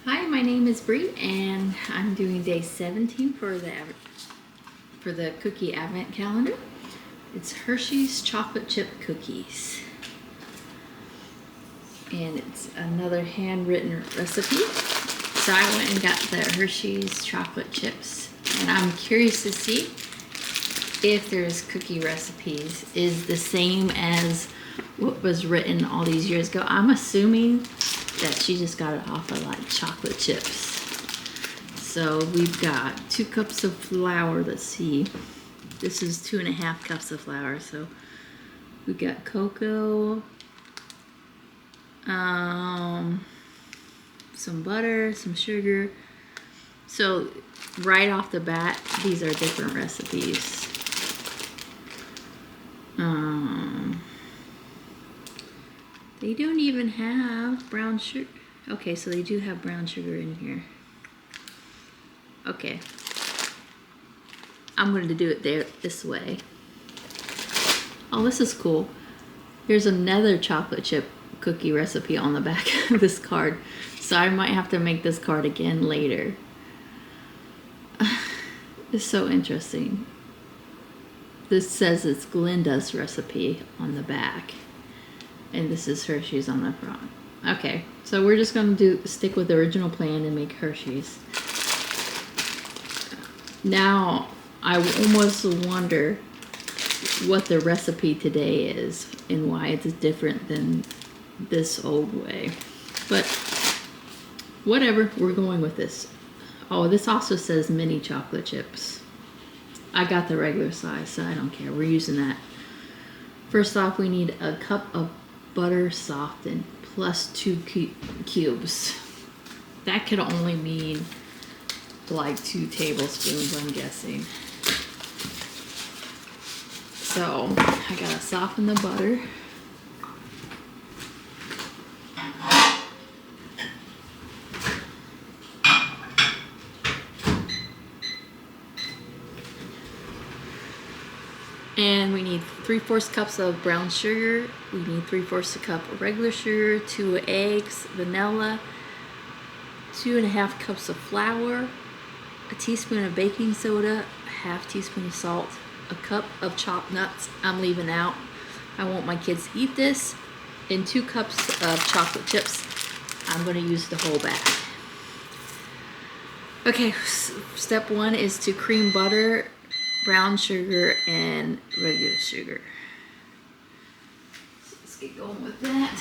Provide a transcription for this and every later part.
Hi, my name is Bree, and I'm doing day 17 for the cookie advent calendar. It's Hershey's chocolate chip cookies, and it's another handwritten recipe. So I went and got the Hershey's chocolate chips, and I'm curious to see if there's cookie recipes is the same as what was written all these years ago. I'm assuming that she just got it off of like chocolate chips. So we've got 2 cups of flour. Let's see. This is 2.5 cups of flour. So we've got cocoa, some butter, some sugar. So right off the bat, these are different recipes. They don't even have brown sugar. Okay, so they do have brown sugar in here. Okay. I'm going to do it this way. Oh, this is cool. There's another chocolate chip cookie recipe on the back of this card. So I might have to make this card again later. It's so interesting. This says it's Glinda's recipe on the back. And this is Hershey's on the front. Okay, so we're just going to stick with the original plan and make Hershey's. Now, I almost wonder what the recipe today is and why it's different than this old way. But whatever, we're going with this. Oh, this also says mini chocolate chips. I got the regular size, so I don't care. We're using that. First off, we need a cup of butter softened plus 2 cubes. That could only mean like 2 tablespoons, I'm guessing. So I gotta soften the butter. And we need 3/4 cups of brown sugar. We need 3/4 cup of regular sugar, 2 eggs, vanilla, 2.5 cups of flour, a teaspoon of baking soda, a half teaspoon of salt, a cup of chopped nuts I'm leaving out. I want my kids to eat this. And 2 cups of chocolate chips. I'm going to use the whole bag. Okay, step 1 is to cream butter, brown sugar, and regular sugar. So let's get going with that.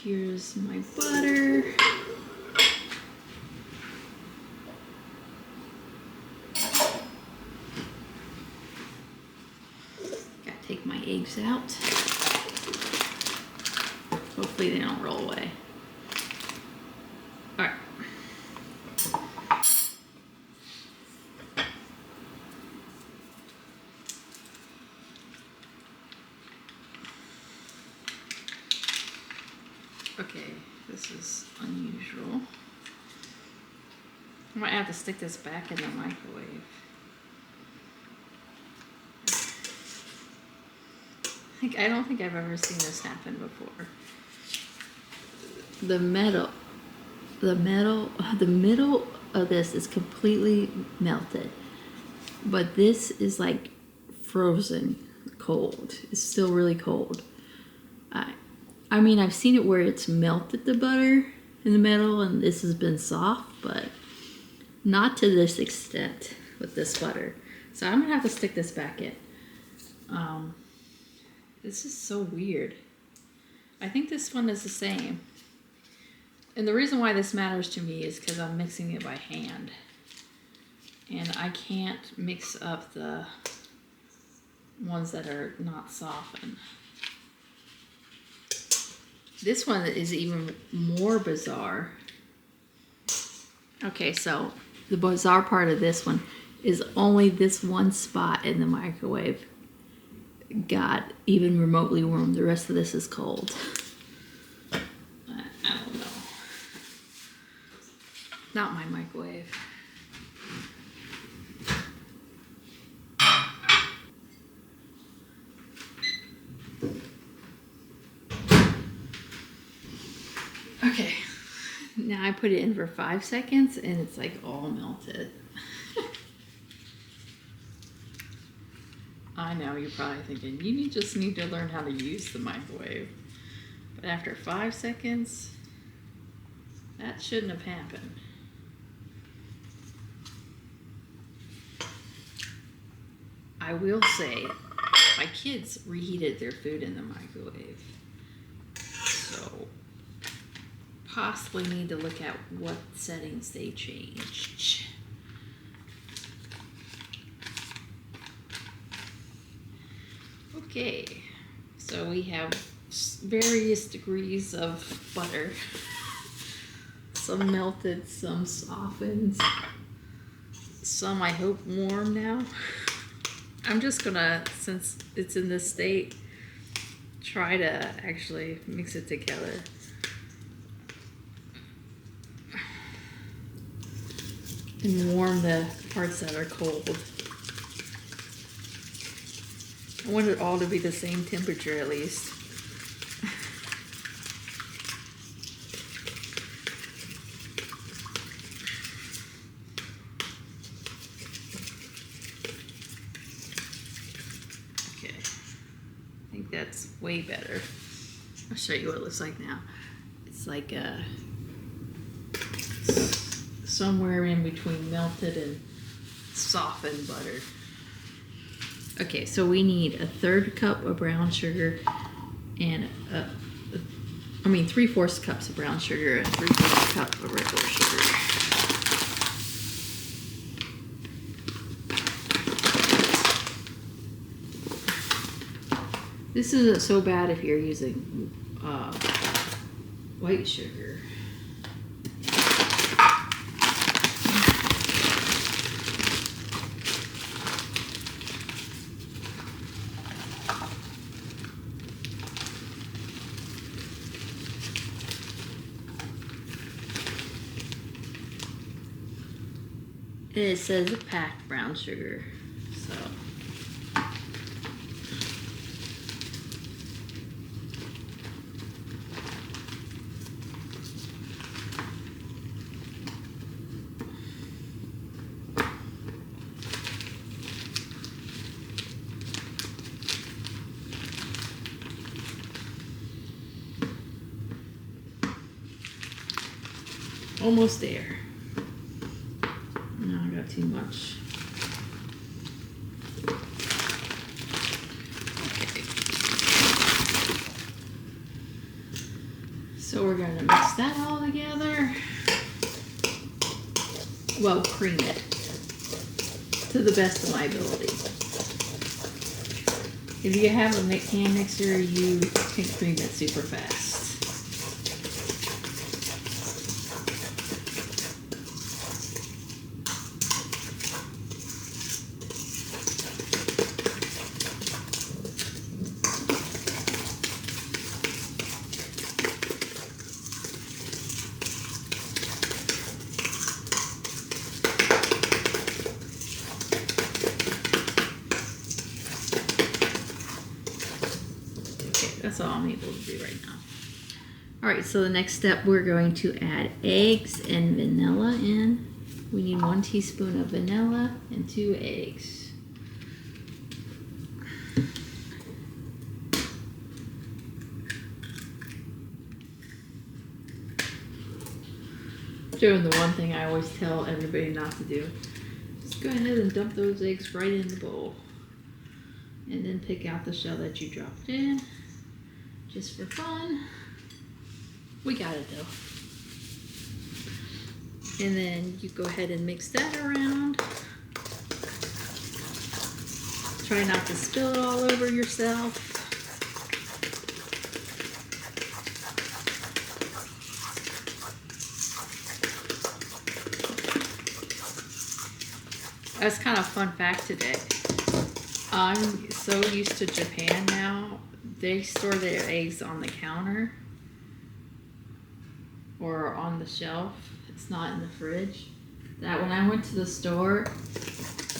Here's my butter. Gotta take my eggs out. Hopefully they don't roll away. All right. Okay, this is unusual. I might have to stick this back in the microwave. I don't think I've ever seen this happen before. The middle of this is completely melted, but this is like frozen cold. It's still really cold. I mean, I've seen it where it's melted the butter in the middle and this has been soft, but not to this extent with this butter. So I'm gonna have to stick this back in. This is so weird. I think this one is the same. And the reason why this matters to me is because I'm mixing it by hand. And I can't mix up the ones that are not softened. This one is even more bizarre. Okay, so the bizarre part of this one is only this one spot in the microwave got even remotely warm. The rest of this is cold. I don't know. Not my microwave. Okay, now I put it in for 5 seconds and it's like all melted. I know, you're probably thinking, you just need to learn how to use the microwave. But after 5 seconds, that shouldn't have happened. I will say, my kids reheated their food in the microwave. So, possibly need to look at what settings they changed. Okay, so we have various degrees of butter. Some melted, some softened, some I hope warm now. I'm just gonna, since it's in this state, try to actually mix it together. And warm the parts that are cold. I want it all to be the same temperature at least. Okay, I think that's way better. I'll show you what it looks like now. It's like somewhere in between melted and softened butter. Okay, so we need 1/3 cup of brown sugar and 3/4 cups of brown sugar and 3/4 cup of regular sugar. This isn't so bad if you're using white sugar. It says packed brown sugar, so. Almost there. No, I got too much. Okay. So we're going to mix that all together. Well, cream it to the best of my ability. If you have a hand mixer, you can cream it super fast. That's all I'm able to do right now. All right, so the next step, we're going to add eggs and vanilla in. We need 1 teaspoon of vanilla and 2 eggs. Doing the one thing I always tell everybody not to do. Just go ahead and dump those eggs right in the bowl. And then pick out the shell that you dropped in. Just for fun. We got it though. And then you go ahead and mix that around. Try not to spill it all over yourself. That's kind of a fun fact today. I'm so used to Japan now. They store their eggs on the counter or on the shelf. It's not in the fridge. That when I went to the store,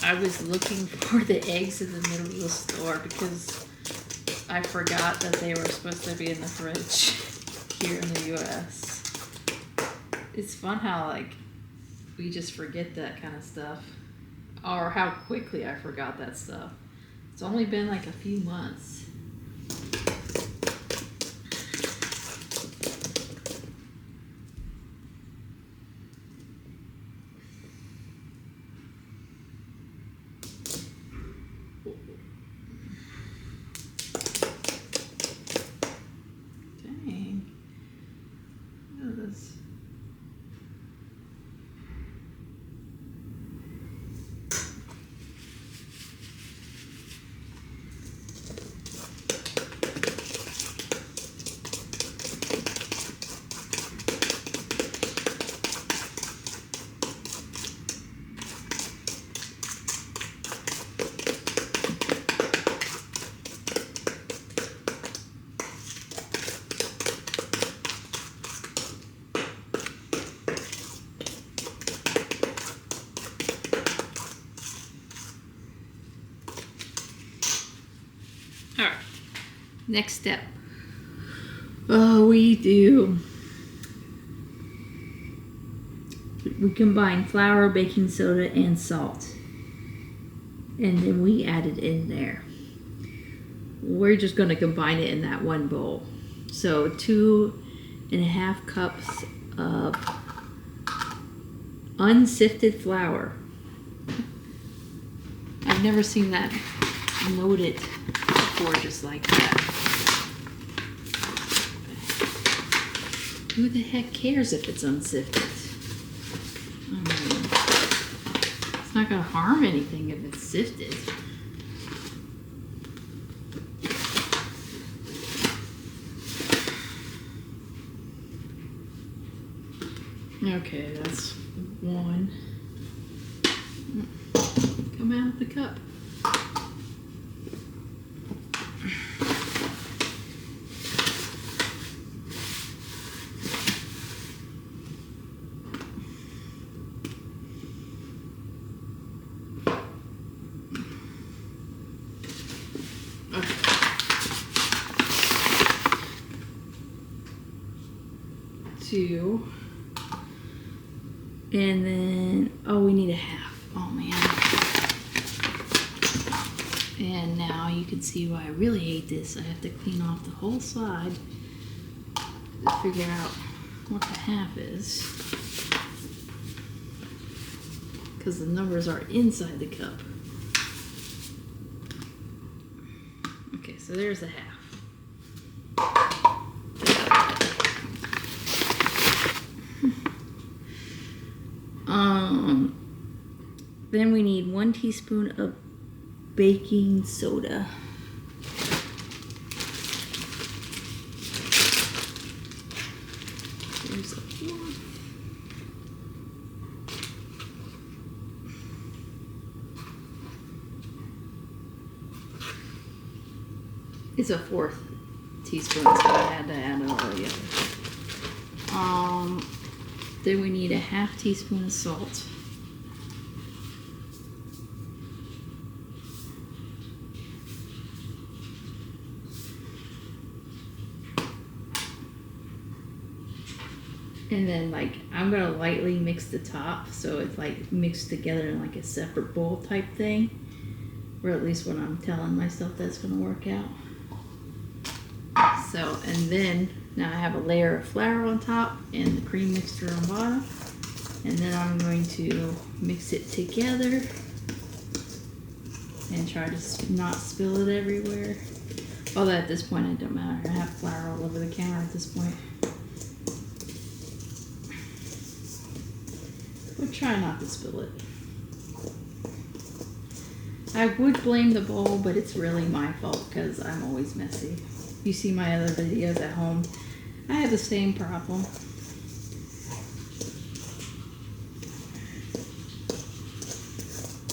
I was looking for the eggs in the middle of the store because I forgot that they were supposed to be in the fridge here in the US. It's fun how like we just forget that kind of stuff, or how quickly I forgot that stuff. It's only been like a few months. Dang. Look at this. All right, next step. We combine flour, baking soda, and salt. And then we add it in there. We're just gonna combine it in that one bowl. So 2.5 cups of unsifted flour. I've never seen that loaded before just like that. Who the heck cares if it's unsifted? I mean, it's not gonna harm anything if it's sifted. Okay, that's one. Come out of the cup. Two, and then we need a half. Oh man. And now you can see why I really hate this. I have to clean off the whole side to figure out what the half is, because the numbers are inside the cup. Okay, so there's the half. Then we need 1 teaspoon of baking soda. There's a 1. It's a 1/4 teaspoon, so I had to add it all together. Then we need a 1/2 teaspoon of salt. And then I'm gonna lightly mix the top so it's mixed together in a separate bowl type thing, or at least what I'm telling myself that's gonna work out. So, and then now I have a layer of flour on top and the cream mixture on bottom, and then I'm going to mix it together and try to not spill it everywhere. Although at this point it don't matter, I have flour all over the counter at this point. But try not to spill it. I would blame the bowl, but it's really my fault because I'm always messy. You see my other videos at home, I have the same problem.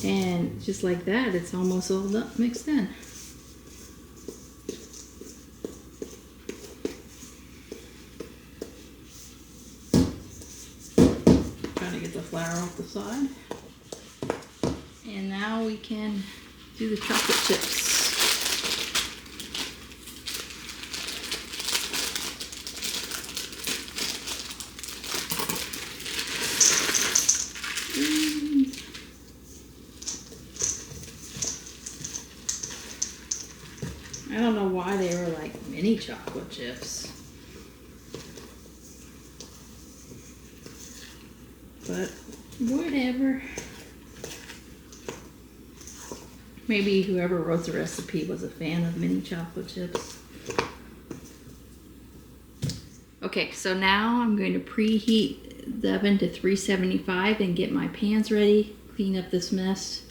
And just like that, it's almost all mixed in. Trying to get the flour off the side. And now we can do the chocolate chips. I don't know why they were like mini chocolate chips. But whatever. Maybe whoever wrote the recipe was a fan of mini chocolate chips. Okay, so now I'm going to preheat the oven to 375 and get my pans ready, clean up this mess,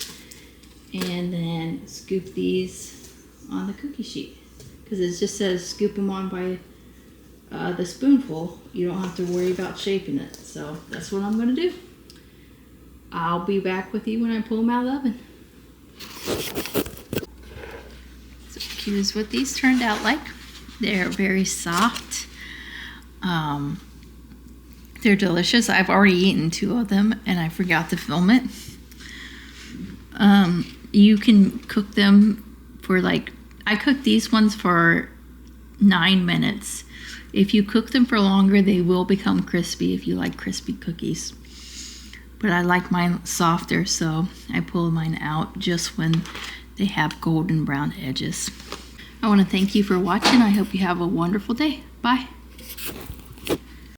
and then scoop these on the cookie sheet. Because it just says scoop them on by the spoonful. You don't have to worry about shaping it. So that's what I'm going to do. I'll be back with you when I pull them out of the oven. So here's what these turned out like. They're very soft. They're delicious. I've already eaten 2 of them and I forgot to film it. You can cook them for like, I cooked these ones for 9 minutes. If you cook them for longer, they will become crispy if you like crispy cookies. But I like mine softer, so I pull mine out just when they have golden brown edges. I want to thank you for watching. I hope you have a wonderful day. Bye.